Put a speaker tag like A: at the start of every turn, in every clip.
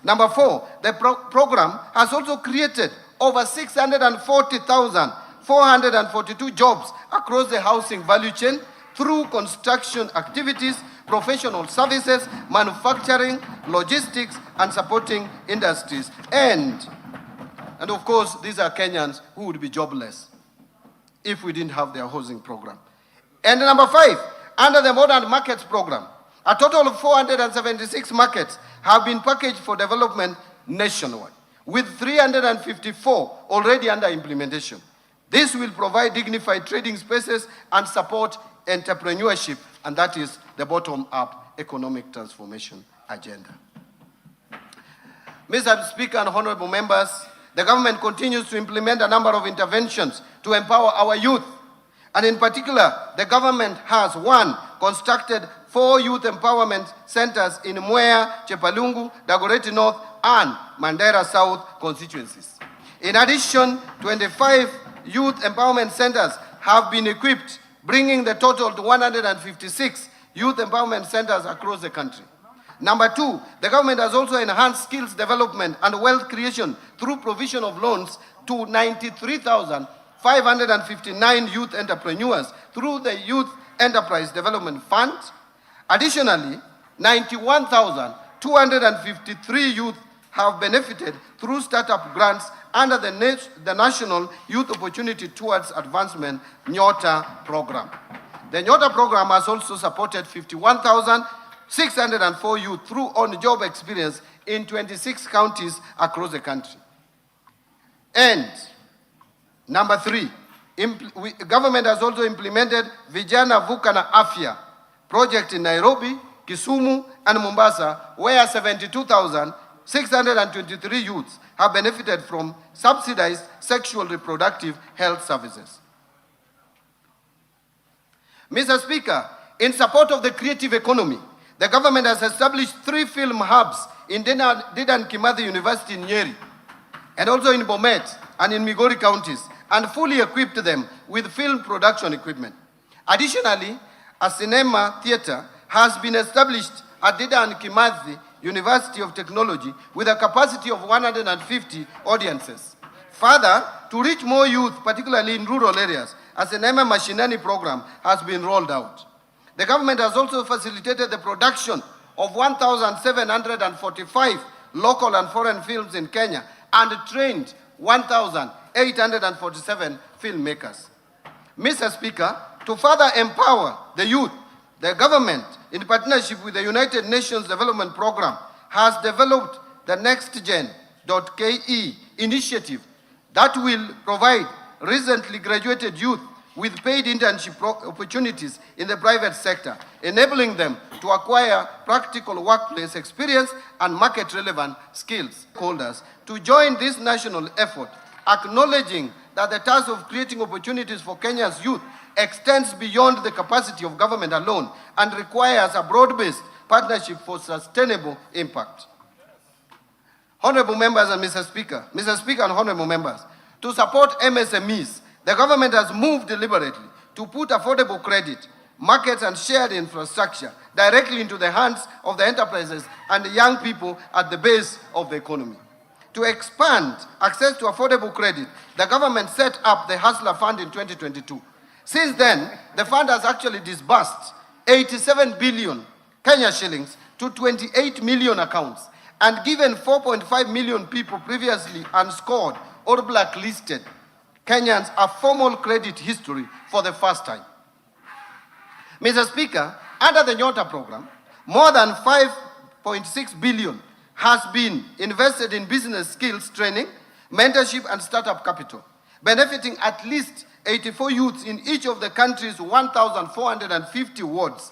A: Number 4, the program has also created over 640,442 jobs across the housing value chain through construction activities, professional services, manufacturing, logistics, and supporting industries. And of course, these are Kenyans who would be jobless if we didn't have their housing program. And number 5, under the Modern Markets program, a total of 476 markets have been packaged for development nationwide, with 354 already under implementation. This will provide dignified trading spaces and support entrepreneurship, and that is the bottom-up economic transformation agenda. Mr. Speaker and honorable members, the government continues to implement a number of interventions to empower our youth. And in particular, the government has, 1, constructed 4 youth empowerment centers in Mwea, Chepalungu, Dagoretti North, and Mandera South constituencies. In addition, 25 youth empowerment centers have been equipped, bringing the total to 156 youth empowerment centers across the country. Number 2, the government has also enhanced skills development and wealth creation through provision of loans to 93,559 youth entrepreneurs through the Youth Enterprise Development Fund. Additionally, 91,253 youth have benefited through startup grants under the National Youth Opportunity Towards Advancement (NYOTA) program. The NYOTA program has also supported 51,604 youth through on-job experience in 26 counties across the country. And number 3, government has also implemented Vijana Vuka na Afya project in Nairobi, Kisumu, and Mombasa, where 72,623 youths have benefited from subsidized sexual reproductive health services. Mr. Speaker, in support of the creative economy, the government has established 3 film hubs in Dedan Kimathi University in Nyeri, and also in Bomet and in Migori counties, and fully equipped them with film production equipment. Additionally, a cinema theater has been established at Dedan Kimathi University of Technology with a capacity of 150 audiences. Further, to reach more youth, particularly in rural areas, a cinema Mashinani program has been rolled out. The government has also facilitated the production of 1,745 local and foreign films in Kenya and trained 1,847 filmmakers. Mr. Speaker, to further empower the youth, the government, in partnership with the United Nations Development Program, has developed the NextGen.ke initiative that will provide recently graduated youth with paid internship opportunities in the private sector, enabling them to acquire practical workplace experience and market-relevant skills. Holders to join this national effort, acknowledging that the task of creating opportunities for Kenya's youth extends beyond the capacity of government alone and requires a broad-based partnership for sustainable impact. Honorable members and Mr. Speaker and honorable members, to support MSMEs, the government has moved deliberately to put affordable credit, markets, and shared infrastructure directly into the hands of the enterprises and the young people at the base of the economy. To expand access to affordable credit, the government set up the Hustler Fund in 2022. Since then, the fund has actually disbursed 87 billion Kenya shillings to 28 million accounts and given 4.5 million people previously unscored or blacklisted Kenyans a formal credit history for the first time. Mr. Speaker, under the NYOTA program, more than 5.6 billion has been invested in business skills training, mentorship, and startup capital, benefiting at least 84 youths in each of the country's 1,450 wards.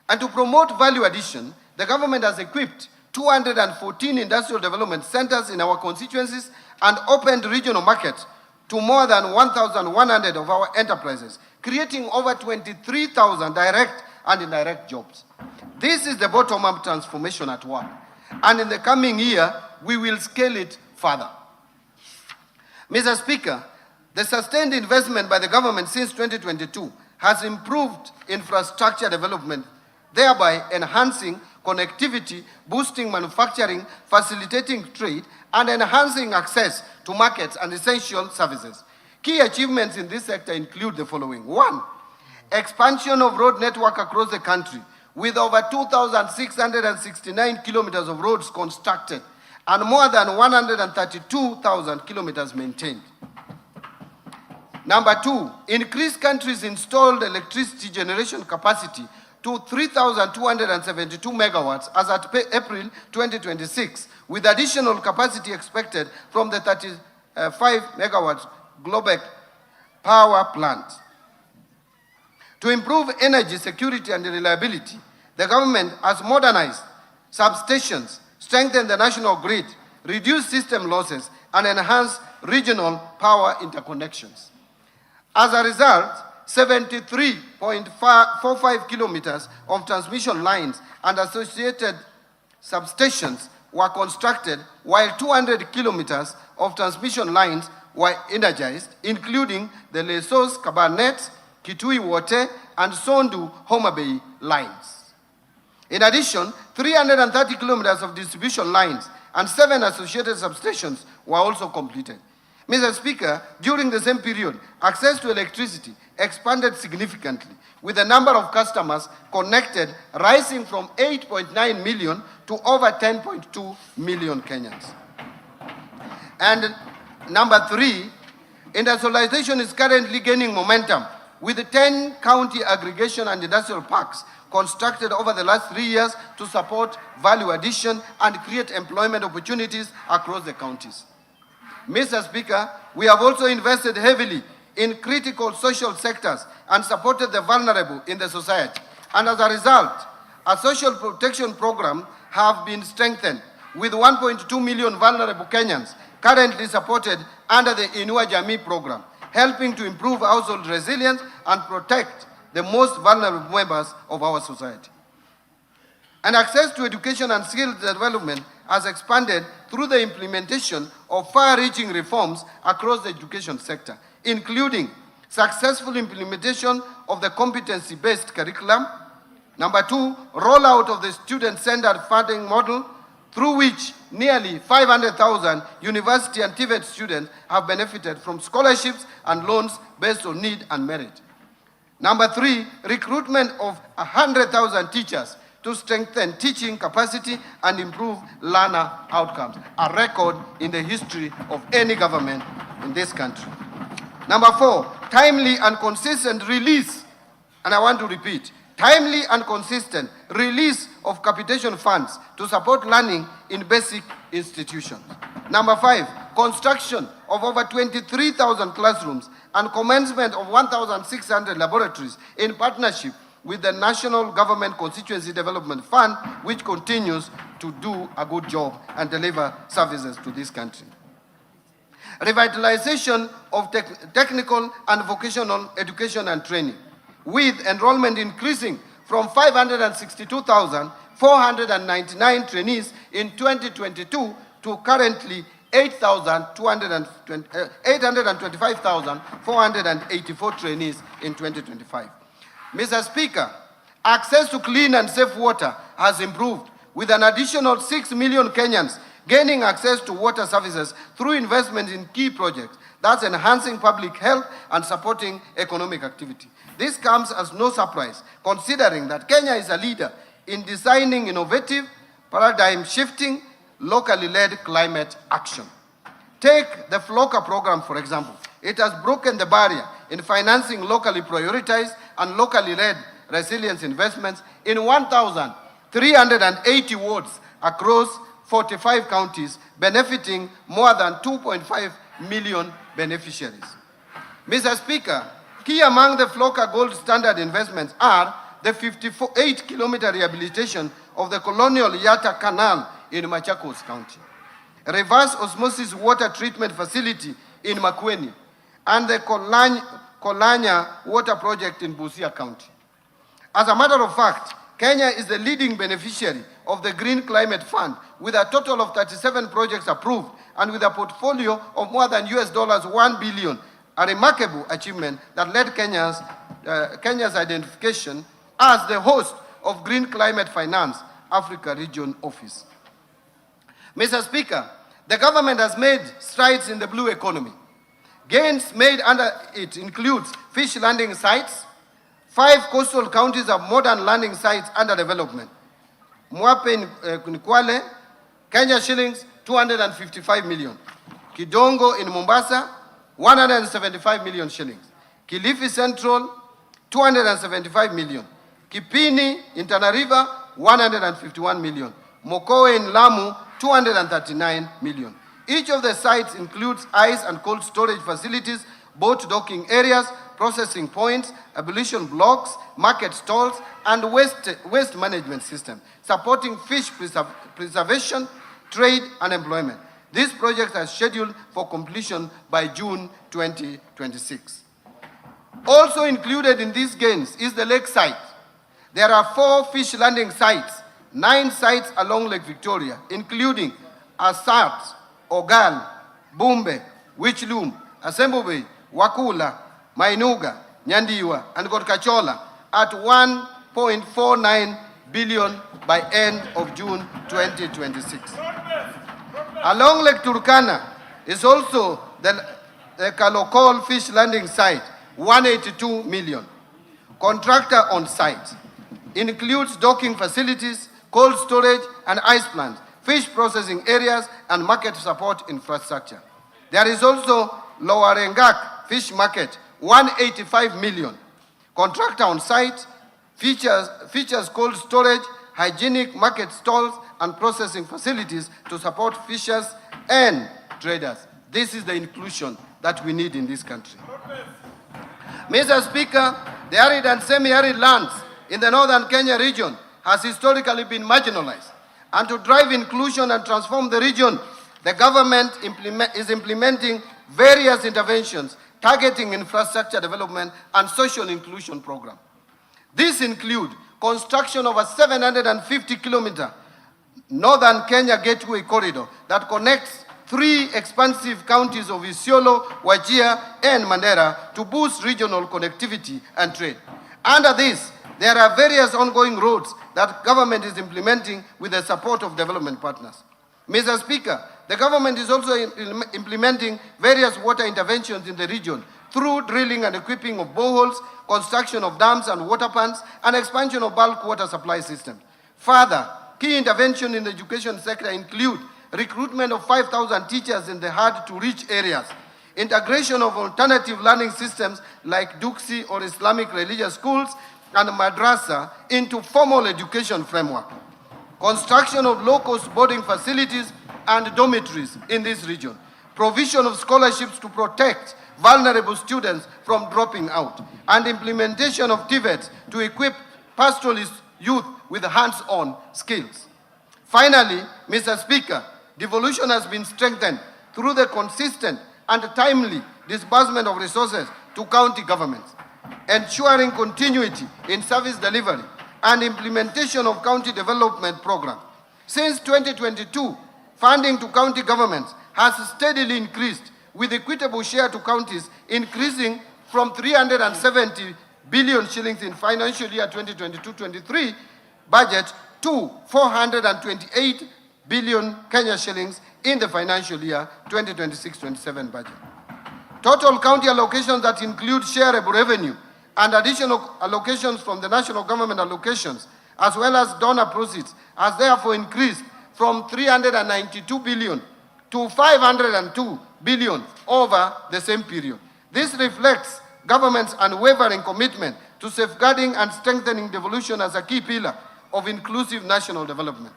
A: And to promote value addition, the government has equipped 214 industrial development centers in our constituencies and opened regional markets to more than 1,100 of our enterprises, creating over 23,000 direct and indirect jobs. This is the bottom-up transformation at work, and in the coming year, we will scale it further. Mr. Speaker, the sustained investment by the government since 2022 has improved infrastructure development, thereby enhancing connectivity, boosting manufacturing, facilitating trade, and enhancing access to markets and essential services. Key achievements in this sector include the following. 1, expansion of road network across the country, with over 2,669 kilometers of roads constructed and more than 132,000 kilometers maintained. Number 2, increase country's installed electricity generation capacity to 3,272 megawatts as at April 2026, with additional capacity expected from the 35 megawatts Global power plant. To improve energy security and reliability, the government has modernized substations, strengthened the national grid, reduced system losses, and enhanced regional power interconnections. As a result, 73.45 kilometers of transmission lines and associated substations were constructed, while 200 kilometers of transmission lines were energized, including the Lesos, Kabarnet, Kitui Wote, and Sondu Homa Bay lines. In addition, 330 kilometers of distribution lines and 7 associated substations were also completed. Mr. Speaker, during the same period, access to electricity expanded significantly, with the number of customers connected rising from 8.9 million to over 10.2 million Kenyans. And number 3, industrialization is currently gaining momentum, with 10 county aggregation and industrial parks constructed over the last 3 years to support value addition and create employment opportunities across the counties. Mr. Speaker, we have also invested heavily in critical social sectors and supported the vulnerable in the society. And as a result, a social protection program have been strengthened, with 1.2 million vulnerable Kenyans currently supported under the Inua Jamii program, helping to improve household resilience and protect the most vulnerable members of our society. And access to education and skill development has expanded through the implementation of far-reaching reforms across the education sector, including successful implementation of the competency-based curriculum. Number 2, rollout of the student-centered funding model, through which nearly 500,000 university and TVET students have benefited from scholarships and loans based on need and merit. Number 3, recruitment of 100,000 teachers to strengthen teaching capacity and improve learner outcomes, a record in the history of any government in this country. Number 4, timely and consistent release, and I want to repeat, timely and consistent release of capitation funds to support learning in basic institutions. Number 5, construction of over 23,000 classrooms and commencement of 1,600 laboratories in partnership with the National Government Constituency Development Fund, which continues to do a good job and deliver services to this country. Revitalization of technical and vocational education and training, with enrollment increasing from 562,499 trainees in 2022 to currently 825,484 trainees in 2025. Mr. Speaker, access to clean and safe water has improved, with an additional 6 million Kenyans gaining access to water services through investment in key projects, thus enhancing public health and supporting economic activity. This comes as no surprise, considering that Kenya is a leader in designing innovative, paradigm-shifting, locally led climate action. Take the FLOCA program, for example. It has broken the barrier in financing locally prioritized and locally led resilience investments in 1,380 wards across 45 counties, benefiting more than 2.5 million beneficiaries. Mr. Speaker, key among the FLOCA gold standard investments are the 58-kilometer rehabilitation of the Colonial Yatta Canal in Machakos County, a reverse osmosis water treatment facility in Makueni, and the Kolanya water project in Busia County. As a matter of fact, Kenya is the leading beneficiary of the Green Climate Fund, with a total of 37 projects approved and with a portfolio of more than $1 billion, a remarkable achievement that led Kenya's identification as the host of green climate finance Africa Region Office. Mr. Speaker, the government has made strides in the blue economy. Gains made under it includes fish landing sites. 5 coastal counties have modern landing sites under development. Mwape in Kwale, Kenya shillings 255 million. Kidongo in Mombasa, 175 million shillings. Kilifi Central, 275 million. Kipini in Tana River, 151 million. Mokowe in Lamu, 239 million. Each of the sites includes ice and cold storage facilities, boat docking areas, processing points, ablution blocks, market stalls, and waste management system, supporting fish preservation, trade, and employment. These projects are scheduled for completion by June 2026. Also included in these gains is the lake site. There are 4 fish landing sites, 9 sites along Lake Victoria, including Asat, Ogal, Bumbe, Wichlum, Assembly, Wakula, Mainuga, Nyandiwa, and Gorkachola at 1.49 billion by end of June 2026. Along Lake Turkana is also the Kalokol fish landing site, 182 million. Contractor on site includes docking facilities, cold storage and ice plants, fish processing areas, and market support infrastructure. There is also Lower Engak Fish Market, 185 million. Contractor on site, features cold storage, hygienic market stalls, and processing facilities to support fishers and traders. This is the inclusion that we need in this country. Mr. Speaker, the arid and semi-arid lands in the northern Kenya region has historically been marginalized. And to drive inclusion and transform the region, the government is implementing various interventions targeting infrastructure development and social inclusion program. These include construction of a 750-kilometer northern Kenya gateway corridor that connects 3 expansive counties of Isiolo, Wajir, and Mandera to boost regional connectivity and trade. Under this, there are various ongoing roads that government is implementing with the support of development partners. Mr. Speaker, the government is also implementing various water interventions in the region through drilling and equipping of boreholes, construction of dams and water pans, and expansion of bulk water supply systems. Further, key interventions in the education sector include recruitment of 5,000 teachers in the hard-to-reach areas, integration of alternative learning systems like Duksi or Islamic religious schools and madrasa into formal education framework, construction of low-cost boarding facilities and dormitories in this region, provision of scholarships to protect vulnerable students from dropping out, and implementation of TVETs to equip pastoralist youth with hands-on skills. Finally, Mr. Speaker, devolution has been strengthened through the consistent and timely disbursement of resources to county governments, ensuring continuity in service delivery and implementation of county development programs. Since 2022, funding to county governments has steadily increased, with equitable share to counties increasing from 370 billion shillings in financial year 2022-23 budget to 428 billion Kenya shillings in the financial year 2026-27 budget. Total county allocations that include shareable revenue and additional allocations from the national government allocations, as well as donor proceeds, has therefore increased from 392 billion to 502 billion over the same period. This reflects government's unwavering commitment to safeguarding and strengthening devolution as a key pillar of inclusive national development.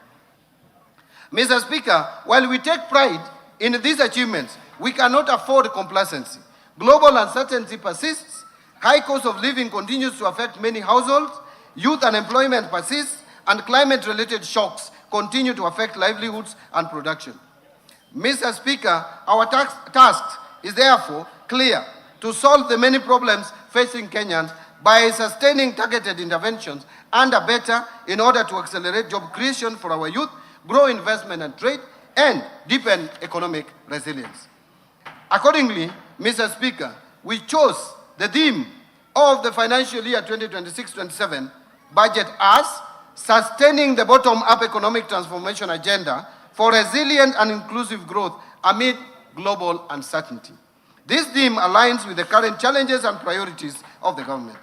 A: Mr. Speaker, while we take pride in these achievements, we cannot afford complacency. Global uncertainty persists, high cost of living continues to affect many households, youth unemployment persists, and climate-related shocks continue to affect livelihoods and production. Mr. Speaker, our task is therefore clear: to solve the many problems facing Kenyans by sustaining targeted interventions under better in order to accelerate job creation for our youth, grow investment and trade, and deepen economic resilience. Accordingly, Mr. Speaker, we chose the theme of the financial year 2026-27 budget as sustaining the bottom-up economic transformation agenda for resilient and inclusive growth amid global uncertainty. This theme aligns with the current challenges and priorities of the government.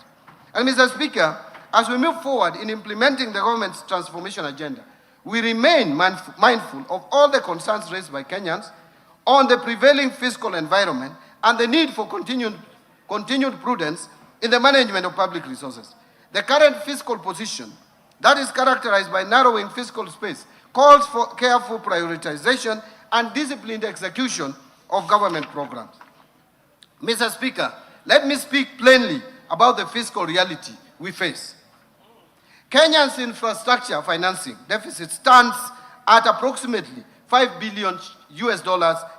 A: And Mr. Speaker, as we move forward in implementing the government's transformation agenda, we remain mindful of all the concerns raised by Kenyans on the prevailing fiscal environment and the need for continued prudence in the management of public resources. The current fiscal position that is characterized by narrowing fiscal space calls for careful prioritization and disciplined execution of government programs. Mr. Speaker, let me speak plainly about the fiscal reality we face. Kenya's infrastructure financing deficit stands at approximately $5 billion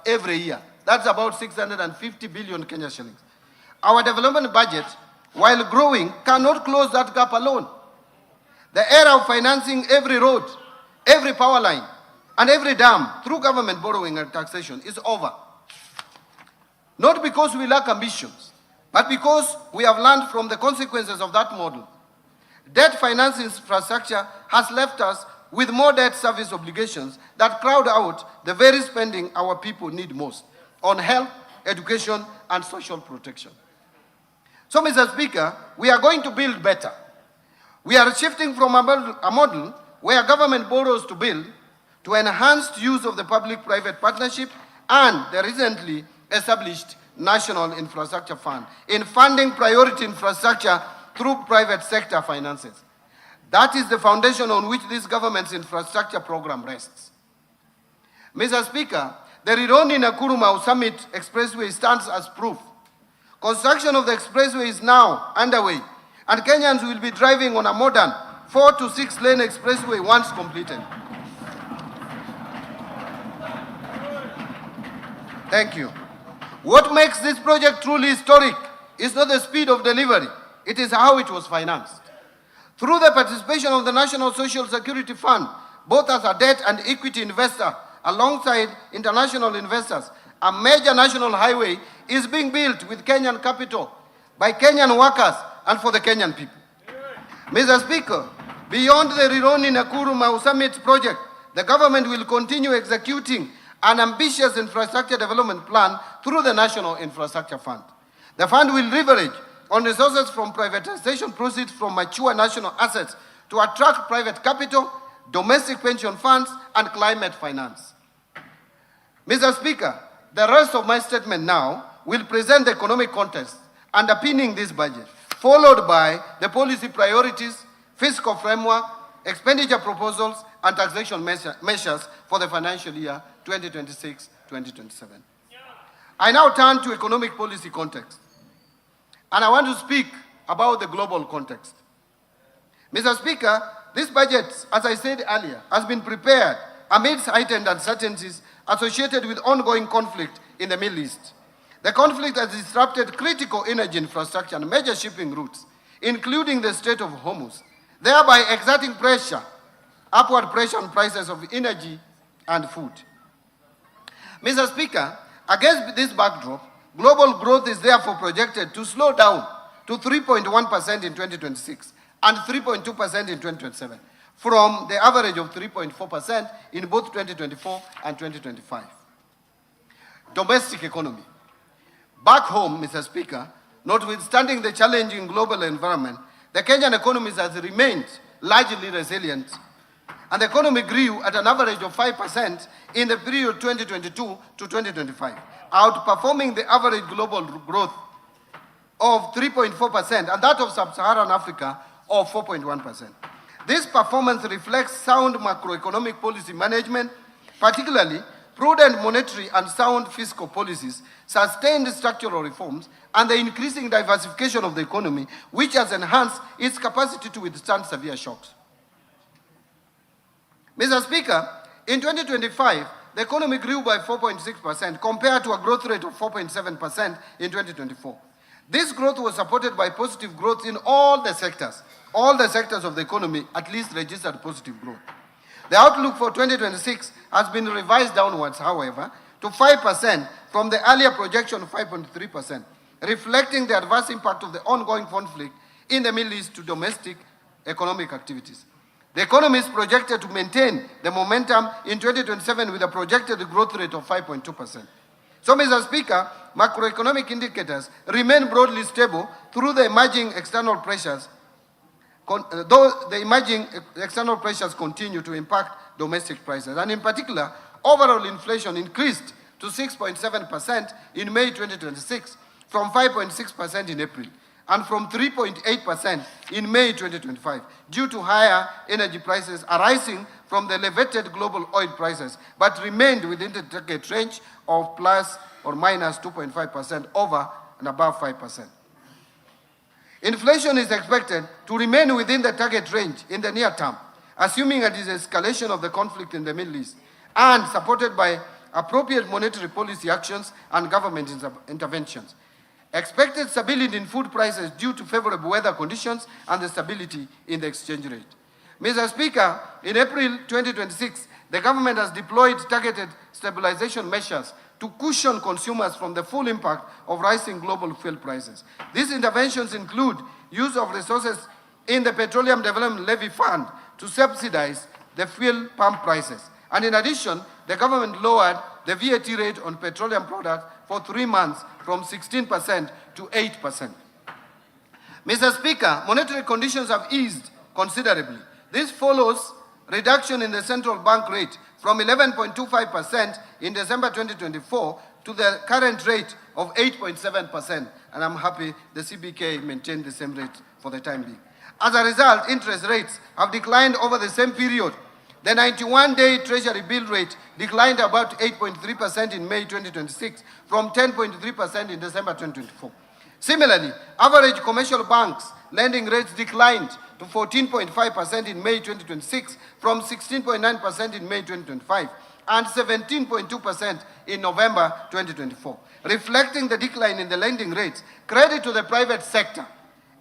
A: every year. That's about 650 billion Kenya shillings. Our development budget, while growing, cannot close that gap alone. The era of financing every road, every power line, and every dam through government borrowing and taxation is over. Not because we lack ambitions, but because we have learned from the consequences of that model. Debt finance infrastructure has left us with more debt service obligations that crowd out the very spending our people need most on health, education, and social protection. So, Mr. Speaker, we are going to build better. We are shifting from a model where government borrows to build to enhanced use of the public-private partnership and the recently established National Infrastructure Fund in funding priority infrastructure through private sector finances. That is the foundation on which this government's infrastructure program rests. Mr. Speaker, the Rironi-Nakuru-Mau Summit Expressway stands as proof. Construction of the expressway is now underway, and Kenyans will be driving on a modern 4- to 6-lane expressway once completed. Thank you. What makes this project truly historic is not the speed of delivery, it is how it was financed. Through the participation of the National Social Security Fund, both as a debt and equity investor, alongside international investors, a major national highway is being built with Kenyan capital by Kenyan workers and for the Kenyan people. Mr. Speaker, beyond the Rironi-Nakuru-Mau Summit project, the government will continue executing an ambitious infrastructure development plan through the National Infrastructure Fund. The fund will leverage on resources from privatization proceeds from mature national assets to attract private capital, domestic pension funds, and climate finance. Mr. Speaker, the rest of my statement now will present the economic context underpinning this budget, followed by the policy priorities, fiscal framework, expenditure proposals, and taxation measures for the financial year 2026-2027. I now turn to economic policy context, and I want to speak about the global context. Mr. Speaker, this budget, as I said earlier, has been prepared amidst heightened uncertainties associated with ongoing conflict in the Middle East. The conflict has disrupted critical energy infrastructure and major shipping routes, including the Strait of Hormuz, thereby exerting upward pressure on prices of energy and food. Mr. Speaker, against this backdrop, global growth is therefore projected to slow down to 3.1% in 2026 and 3.2% in 2027, from the average of 3.4% in both 2024 and 2025. Domestic economy. Back home, Mr. Speaker, notwithstanding the challenging global environment, the Kenyan economy has remained largely resilient, and the economy grew at an average of 5% in the period 2022 to 2025, outperforming the average global growth of 3.4% and that of sub-Saharan Africa of 4.1%. This performance reflects sound macroeconomic policy management, particularly prudent monetary and sound fiscal policies, sustained structural reforms, and the increasing diversification of the economy, which has enhanced its capacity to withstand severe shocks. Mr. Speaker, in 2025, the economy grew by 4.6% compared to a growth rate of 4.7% in 2024. This growth was supported by positive growth in all the sectors. All the sectors of the economy at least registered positive growth. The outlook for 2026 has been revised downwards, however, to 5% from the earlier projection of 5.3%, reflecting the adverse impact of the ongoing conflict in the Middle East to domestic economic activities. The economy is projected to maintain the momentum in 2027 with a projected growth rate of 5.2%. So, Mr. Speaker, macroeconomic indicators remain broadly stable through the emerging external pressures, though the emerging external pressures continue to impact domestic prices. And in particular, overall inflation increased to 6.7% in May 2026 from 5.6% in April and from 3.8% in May 2025 due to higher energy prices arising from the elevated global oil prices, but remained within the target range of plus or minus 2.5% over and above 5%. Inflation is expected to remain within the target range in the near term, assuming a de-escalation of the conflict in the Middle East and supported by appropriate monetary policy actions and government interventions. Expected stability in food prices due to favorable weather conditions and the stability in the exchange rate. Mr. Speaker, in April 2026, the government has deployed targeted stabilization measures to cushion consumers from the full impact of rising global fuel prices. These interventions include use of resources in the Petroleum Development Levy Fund to subsidize the fuel pump prices. And in addition, the government lowered the VAT rate on petroleum products for 3 months from 16% to 8%. Mr. Speaker, monetary conditions have eased considerably. This follows reduction in the central bank rate from 11.25% in December 2024 to the current rate of 8.7%, and I'm happy the CBK maintained the same rate for the time being. As a result, interest rates have declined over the same period. The 91-day Treasury bill rate declined about 8.3% in May 2026 from 10.3% in December 2024. Similarly, average commercial banks lending rates declined to 14.5% in May 2026 from 16.9% in May 2025 and 17.2% in November 2024. Reflecting the decline in the lending rates, credit to the private sector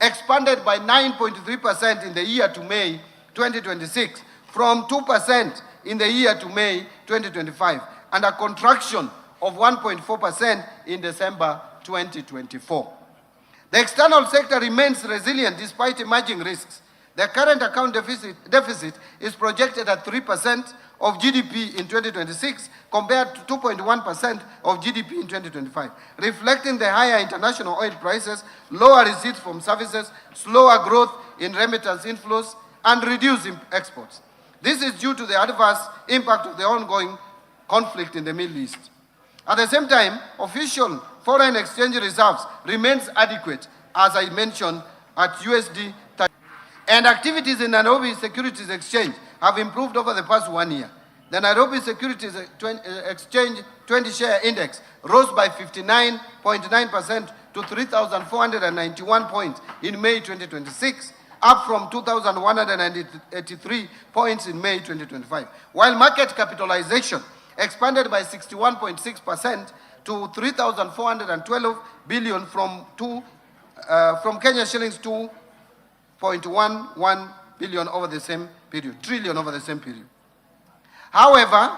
A: expanded by 9.3% in the year to May 2026 from 2% in the year to May 2025 and a contraction of 1.4% in December 2024. The external sector remains resilient despite emerging risks. The current account deficit is projected at 3% of GDP in 2026 compared to 2.1% of GDP in 2025, reflecting the higher international oil prices, lower receipts from services, slower growth in remittance inflows, and reduced exports. This is due to the adverse impact of the ongoing conflict in the Middle East. At the same time, official foreign exchange reserves remains adequate, as I mentioned, at USD 30. And activities in Nairobi Securities Exchange have improved over the past 1 year. The Nairobi Securities Exchange 20-share index rose by 59.9% to 3,491 points in May 2026, up from 2,183 points in May 2025, while market capitalization expanded by 61.6% to 3,412 billion from Kenya shillings 2.11 billion over the same period, trillion over the same period. However,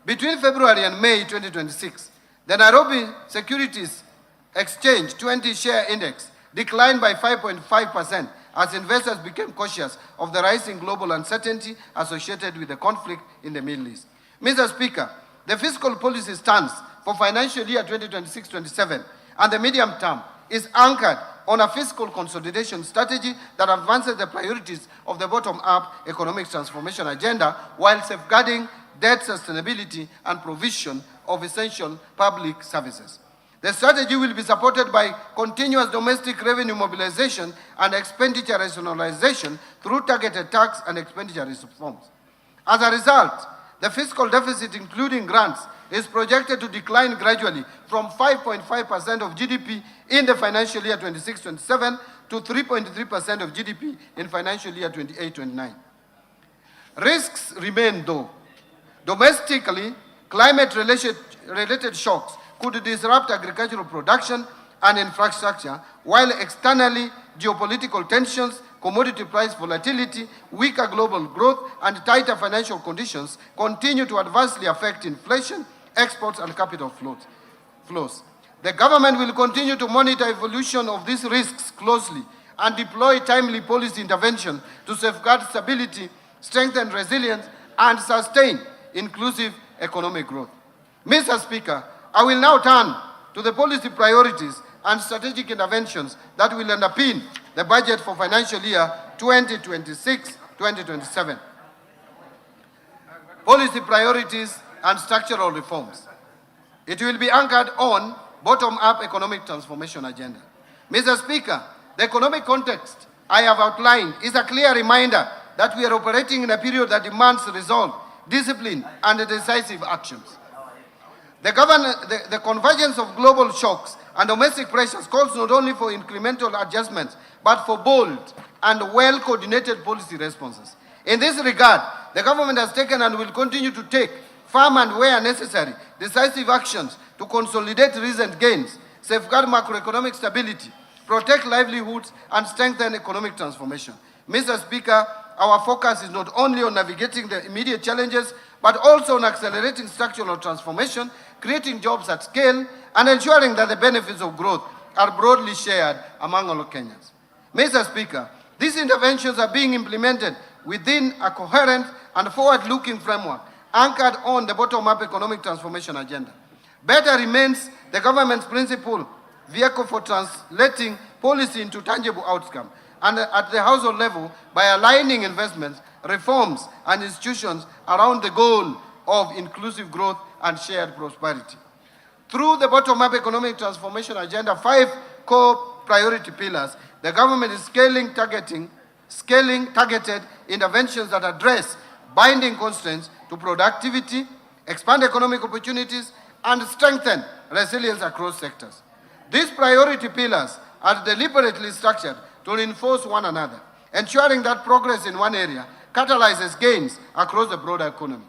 A: between February and May 2026, the Nairobi Securities Exchange 20-share index declined by 5.5% as investors became cautious of the rising global uncertainty associated with the conflict in the Middle East. Mr. Speaker, the fiscal policy stance for financial year 2026-27 and the medium term is anchored on a fiscal consolidation strategy that advances the priorities of the bottom-up economic transformation agenda while safeguarding debt sustainability and provision of essential public services. The strategy will be supported by continuous domestic revenue mobilization and expenditure rationalization through targeted tax and expenditure reforms. As a result, the fiscal deficit, including grants, is projected to decline gradually from 5.5% of GDP in the financial year 26-27 to 3.3% of GDP in financial year 28-29. Risks remain, though. Domestically, climate-related shocks could disrupt agricultural production and infrastructure, while externally, geopolitical tensions, commodity price volatility, weaker global growth, and tighter financial conditions continue to adversely affect inflation, exports, and capital flows. The government will continue to monitor evolution of these risks closely and deploy timely policy intervention to safeguard stability strengthen resilience, and sustain inclusive economic growth. Mr. Speaker, I will now turn to the policy priorities and strategic interventions that will underpin the budget for financial year 2026-2027. Policy priorities and structural reforms. It will be anchored on bottom-up economic transformation agenda. Mr. Speaker, the economic context I have outlined is a clear reminder that we are operating in a period that demands resolve, discipline, and decisive actions. The convergence of global shocks and domestic pressures calls not only for incremental adjustments, but for bold and well-coordinated policy responses. In this regard, the government has taken and will continue to take firm and where necessary decisive actions to consolidate recent gains, safeguard macroeconomic stability, protect livelihoods, and strengthen economic transformation. Mr. Speaker, our focus is not only on navigating the immediate challenges, but also on accelerating structural transformation, creating jobs at scale, and ensuring that the benefits of growth are broadly shared among all Kenyans. Mr. Speaker, these interventions are being implemented within a coherent and forward-looking framework anchored on the bottom-up economic transformation agenda. Better remains the government's principal vehicle for translating policy into tangible outcome, and at the household level by aligning investments, reforms, and institutions around the goal of inclusive growth and shared prosperity. Through the bottom-up economic transformation agenda, 5 core priority pillars, the government is scaling targeted interventions that address binding constraints to productivity, expand economic opportunities, and strengthen resilience across sectors. These priority pillars are deliberately structured to reinforce one another, ensuring that progress in one area catalyzes gains across the broader economy.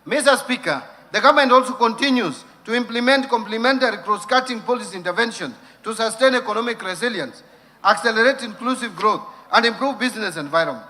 A: Mr. Speaker, the government also continues to implement complementary cross-cutting policy interventions to sustain economic resilience, accelerate inclusive growth, and improve business environment.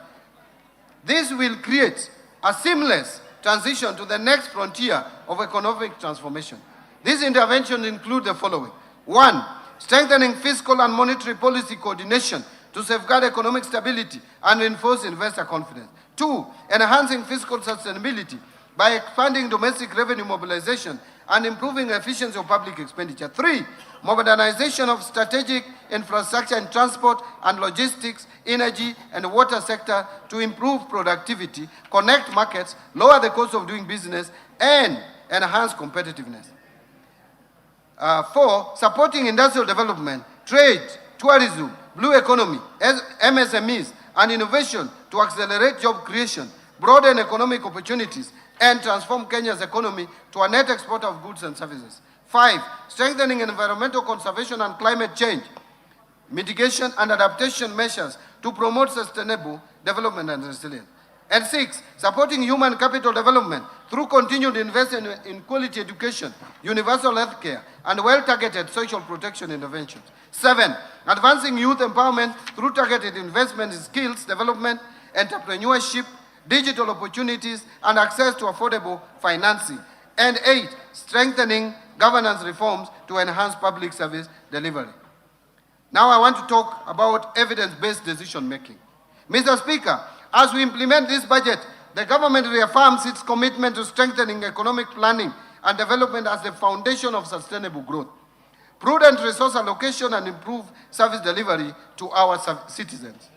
A: This will create a seamless transition to the next frontier of economic transformation. These interventions include the following. 1, strengthening fiscal and monetary policy coordination to safeguard economic stability and reinforce investor confidence. 2, enhancing fiscal sustainability by expanding domestic revenue mobilization and improving efficiency of public expenditure. 3, modernization of strategic infrastructure in transport and logistics, energy, and water sector to improve productivity, connect markets, lower the cost of doing business, and enhance competitiveness. 4, supporting industrial development, trade, tourism, blue economy, MSMEs, and innovation to accelerate job creation, broaden economic opportunities, and transform Kenya's economy to a net exporter of goods and services. 5, strengthening environmental conservation and climate change, mitigation and adaptation measures to promote sustainable development and resilience. And 6, supporting human capital development through continued investment in quality education, universal health care, and well-targeted social protection interventions. 7, advancing youth empowerment through targeted investment in skills development, entrepreneurship, digital opportunities, and access to affordable financing. And 8, strengthening governance reforms to enhance public service delivery. Now I want to talk about evidence-based decision-making. Mr. Speaker, as we implement this budget, the government reaffirms its commitment to strengthening economic planning and development as the foundation of sustainable growth, prudent resource allocation, and improved service delivery to our citizens.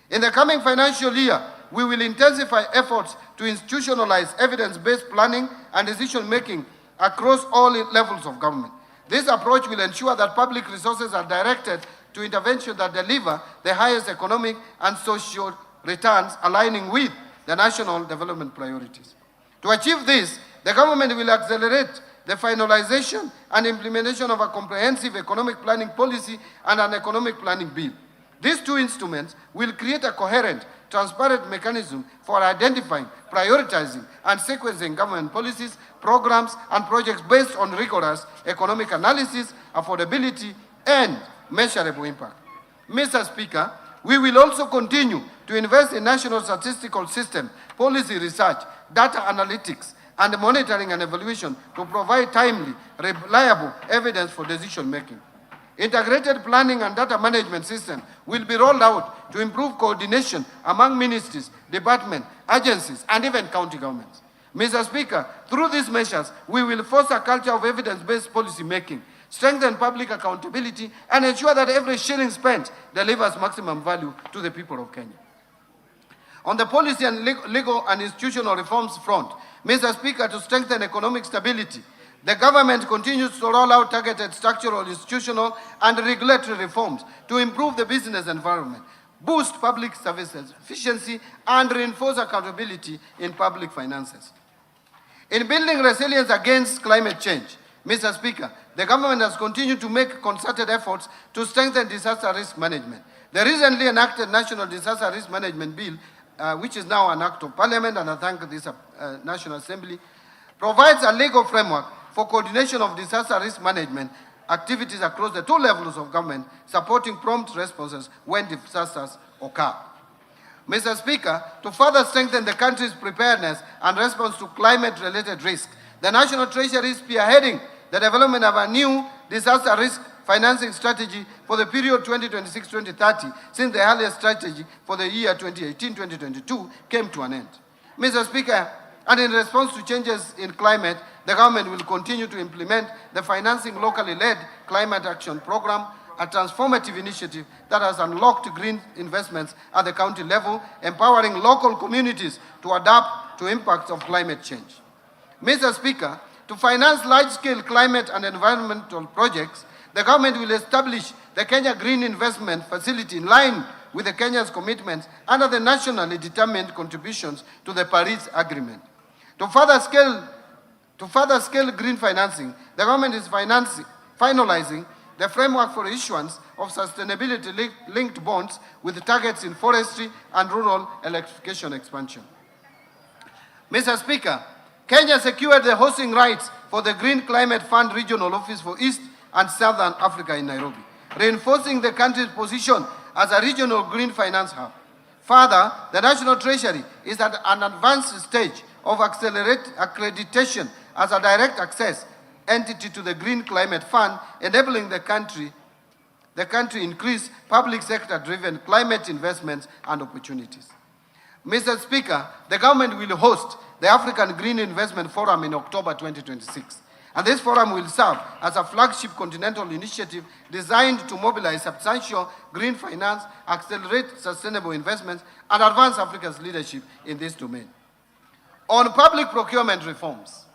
A: In the coming financial year, we will intensify efforts to institutionalize evidence-based planning and decision-making across all levels of government. This approach will ensure that public resources are directed to interventions that deliver the highest economic and social returns, aligning with the national development priorities. To achieve this, the government will accelerate the finalization and implementation of a comprehensive economic planning policy and an economic planning bill. These 2 instruments will create a coherent, transparent mechanism for identifying, prioritizing, and sequencing government policies, programs, and projects based on rigorous economic analysis, affordability, and measurable impact. Mr. Speaker, we will also continue to invest in national statistical system, policy research, data analytics, and monitoring and evaluation to provide timely, reliable evidence for decision-making. Integrated planning and data management system will be rolled out to improve coordination among ministries, departments, agencies, and even county governments. Mr. Speaker, through these measures, we will foster a culture of evidence-based policy making, strengthen public accountability, and ensure that every shilling spent delivers maximum value to the people of Kenya. On the policy and legal and institutional reforms front, Mr. Speaker, to strengthen economic stability, the government continues to roll out targeted structural, institutional, and regulatory reforms to improve the business environment, boost public services efficiency, and reinforce accountability in public finances. In building resilience against climate change, Mr. Speaker, the government has continued to make concerted efforts to strengthen disaster risk management. The recently enacted National Disaster Risk Management Bill, which is now an act of parliament, and I thank this National Assembly, provides a legal framework for coordination of disaster risk management activities across the two levels of government, supporting prompt responses when disasters occur. Mr. Speaker, to further strengthen the country's preparedness and response to climate-related risk, the National Treasury is spearheading the development of a new disaster risk financing strategy for the period 2026-2030, since the earlier strategy for the year 2018-2022 came to an end. Mr. Speaker, and in response to changes in climate, the government will continue to implement the Financing Locally Led Climate Action Program, a transformative initiative that has unlocked green investments at the county level, empowering local communities to adapt to impacts of climate change. Mr. Speaker, to finance large-scale climate and environmental projects, the government will establish the Kenya Green Investment Facility in line with the Kenya's commitments under the nationally determined contributions to the Paris Agreement. To further scale green financing, the government is finalizing the framework for issuance of sustainability-linked bonds with targets in forestry and rural electrification expansion. Mr. Speaker, Kenya secured the hosting rights for the Green Climate Fund Regional Office for East and Southern Africa in Nairobi, reinforcing the country's position as a regional green finance hub. Further, the National Treasury is at an advanced stage of accreditation as a direct access entity to the Green Climate Fund, enabling the country increase public sector-driven climate investments and opportunities. Mr. Speaker, the government will host the African Green Investment Forum in October 2026. And this forum will serve as a flagship continental initiative designed to mobilize substantial green finance, accelerate sustainable investments, and advance Africa's leadership in this domain. On public procurement reforms,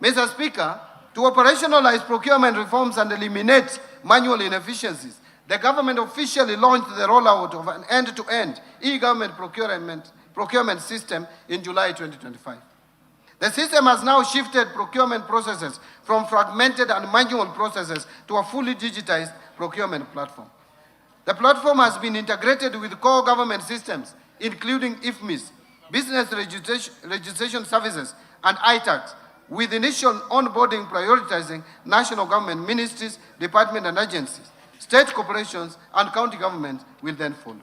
A: Mr. Speaker, to operationalize procurement reforms and eliminate manual inefficiencies, the government officially launched the rollout of an end-to-end e-government procurement system in July 2025. The system has now shifted procurement processes from fragmented and manual processes to a fully digitized procurement platform. The platform has been integrated with core government systems, including IFMIS, Business Registration Services, and ITAX, with initial onboarding prioritizing national government ministries, departments, and agencies. State corporations and county governments will then follow.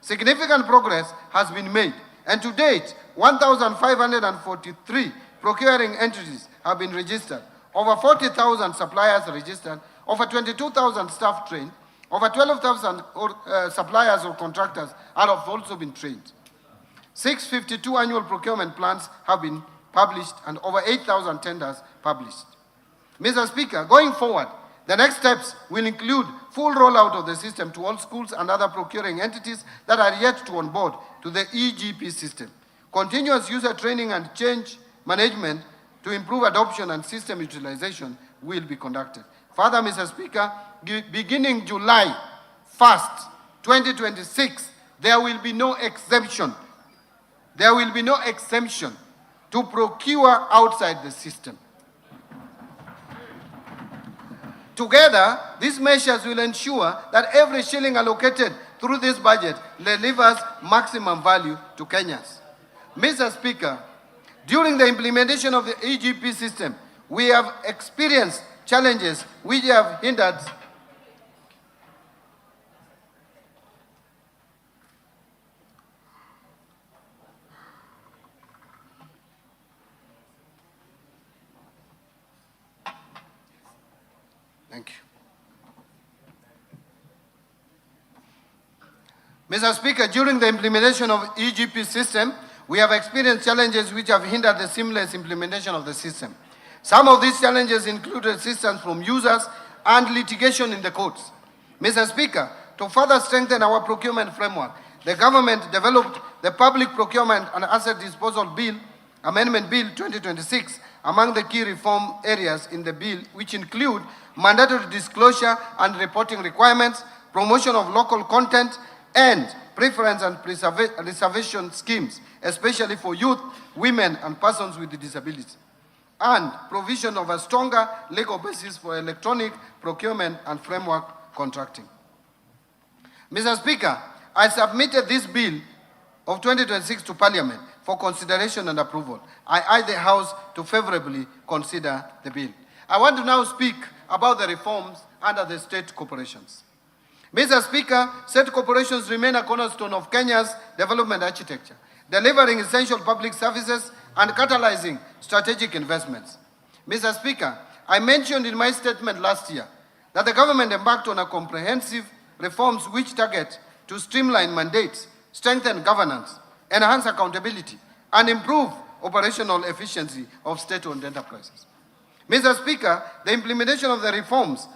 A: Significant progress has been made, and to date, 1,543 procuring entities have been registered, over 40,000 suppliers registered, over 22,000 staff trained, over 12,000 suppliers or contractors have also been trained. 652 annual procurement plans have been published and over 8,000 tenders published. Mr. Speaker, going forward, the next steps will include full rollout of the system to all schools and other procuring entities that are yet to onboard to the EGP system. Continuous user training and change management to improve adoption and system utilization will be conducted. Further, Mr. Speaker, beginning July 1st, 2026, there will be no exemption. There will be no exemption to procure outside the system. Together, these measures will ensure that every shilling allocated through this budget delivers maximum value to Kenyans. Mr. Speaker, during the implementation of the EGP system, we have experienced challenges which have hindered Thank you. Mr. Speaker, during the implementation of EGP system, we have experienced challenges which have hindered the seamless implementation of the system. Some of these challenges include resistance from users and litigation in the courts. Mr. Speaker, to further strengthen our procurement framework, the government developed the Public Procurement and Asset Disposal Bill, Amendment Bill 2026, among the key reform areas in the bill, which include mandatory disclosure and reporting requirements, promotion of local content, and preference and reservation schemes, especially for youth, women, and persons with disabilities, and provision of a stronger legal basis for electronic procurement and framework contracting. Mr. Speaker, I submitted this bill of 2026 to Parliament for consideration and approval. I urge the House to favorably consider the bill. I want to now speak about the reforms under the state corporations. Mr. Speaker, state corporations remain a cornerstone of Kenya's development architecture, delivering essential public services and catalyzing strategic investments. Mr. Speaker, I mentioned in my statement last year that the government embarked on a comprehensive reforms which target to streamline mandates, strengthen governance, enhance accountability, and improve operational efficiency of state-owned enterprises. Mr. Speaker, the implementation of the reforms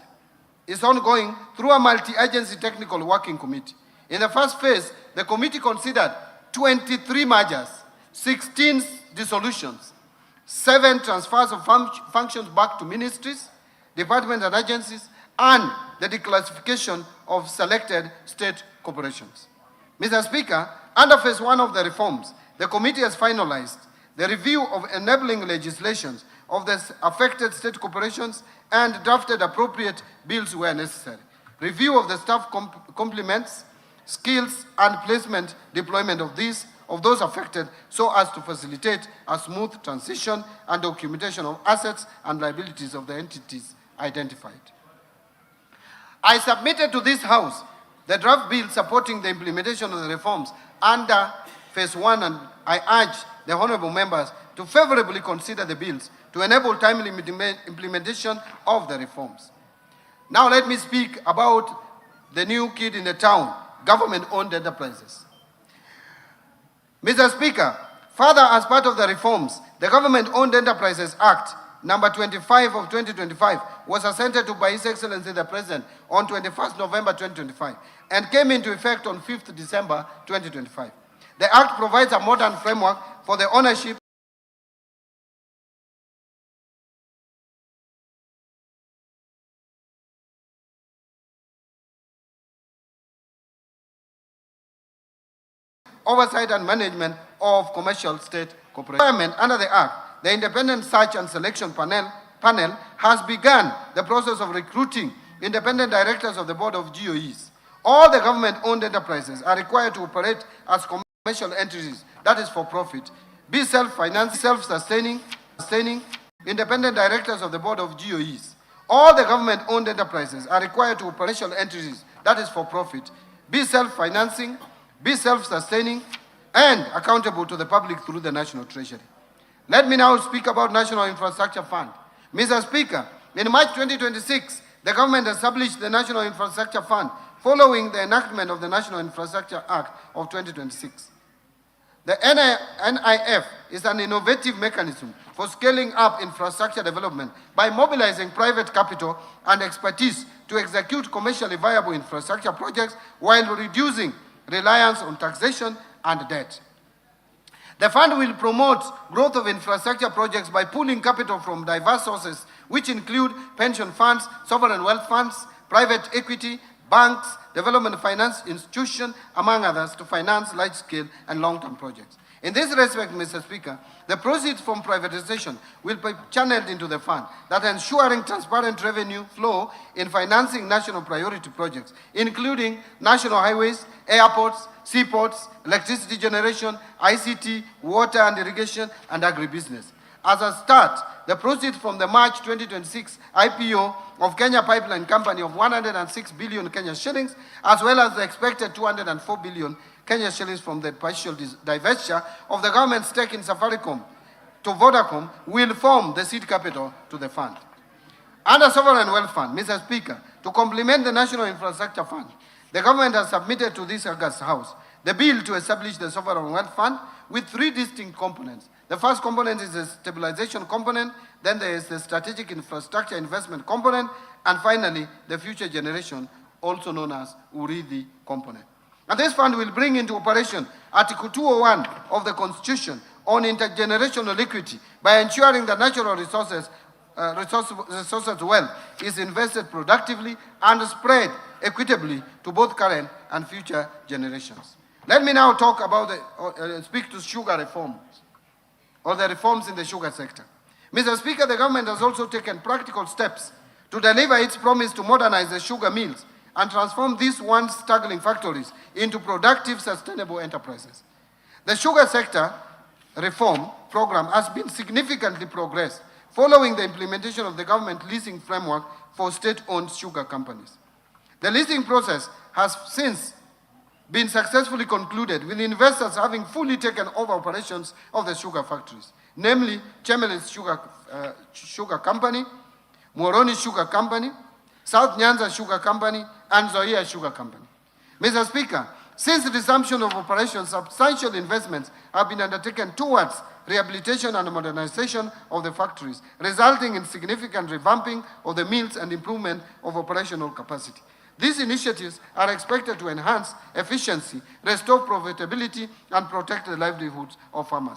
A: is ongoing through a multi-agency technical working committee. In the first phase, the committee considered 23 mergers, 16 dissolutions, 7 transfers of functions back to ministries, departments and agencies, and the declassification of selected state corporations. Mr. Speaker, under phase 1 of the reforms, the committee has finalized the review of enabling legislations of the affected state corporations and drafted appropriate bills where necessary. Review of the staff complements, skills, and placement deployment of those affected so as to facilitate a smooth transition and documentation of assets and liabilities of the entities identified. I submitted to this House the draft bill supporting the implementation of the reforms under phase 1, and I urge the honorable members to favorably consider the bills to enable timely implementation of the reforms. Now let me speak about the new kid in the town, government-owned enterprises. Mr. Speaker, further as part of the reforms, the Government-Owned Enterprises Act number 25 of 2025 was assented to by His Excellency the President on 21st November 2025 and came into effect on 5th December 2025. The Act provides a modern framework for the ownership oversight and management of commercial state corporations. Under the Act, the Independent Search and Selection Panel has begun the process of recruiting independent directors of the Board of GOEs. All the government-owned enterprises are required to operate as commercial entities, that is for profit, be self-financing, self-sustaining, independent directors of the Board of GOEs. All the government-owned enterprises are required to operate commercial entities, that is for profit, be self-financing, be self-sustaining, and accountable to the public through the National Treasury. Let me now speak about National Infrastructure Fund. Mr. Speaker, in March 2026, the government established the National Infrastructure Fund following the enactment of the National Infrastructure Act of 2026. The NIF is an innovative mechanism for scaling up infrastructure development by mobilizing private capital and expertise to execute commercially viable infrastructure projects while reducing reliance on taxation and debt. The fund will promote growth of infrastructure projects by pooling capital from diverse sources, which include pension funds, sovereign wealth funds, private equity, banks, development finance institutions, among others, to finance large-scale and long-term projects. In this respect, Mr. Speaker, the proceeds from privatization will be channeled into the fund, that ensuring transparent revenue flow in financing national priority projects, including national highways, airports, seaports, electricity generation, ICT, water and irrigation, and agribusiness. As a start, the proceeds from the March 2026 IPO of Kenya Pipeline Company of 106 billion Kenya shillings, as well as the expected 204 billion Kenya shillings from the partial divestiture of the government stake in Safaricom to Vodacom, will form the seed capital to the fund. Under Sovereign Wealth Fund, Mr. Speaker, to complement the National Infrastructure Fund, The government has submitted to this August House the bill to establish the Sovereign Wealth Fund with three distinct components. The first component is the stabilization component, then there is the strategic infrastructure investment component, and finally, the future generation, also known as URIDI component. And this fund will bring into operation Article 201 of the Constitution on intergenerational equity by ensuring that natural resources wealth is invested productively and spread equitably to both current and future generations. Let me now talk about speak to sugar reforms, or the reforms in the sugar sector. Mr. Speaker, the government has also taken practical steps to deliver its promise to modernize the sugar mills and transform these once struggling factories into productive, sustainable enterprises. The sugar sector reform program has been significantly progressed following the implementation of the government leasing framework for state-owned sugar companies. The leasing process has since been successfully concluded, with investors having fully taken over operations of the sugar factories, namely Chemelis Sugar Company, Moroni Sugar Company, South Nyanza Sugar Company, and Zoia Sugar Company. Mr. Speaker, since the resumption of operations, substantial investments have been undertaken towards rehabilitation and modernization of the factories, resulting in significant revamping of the mills and improvement of operational capacity. These initiatives are expected to enhance efficiency, restore profitability, and protect the livelihoods of farmers.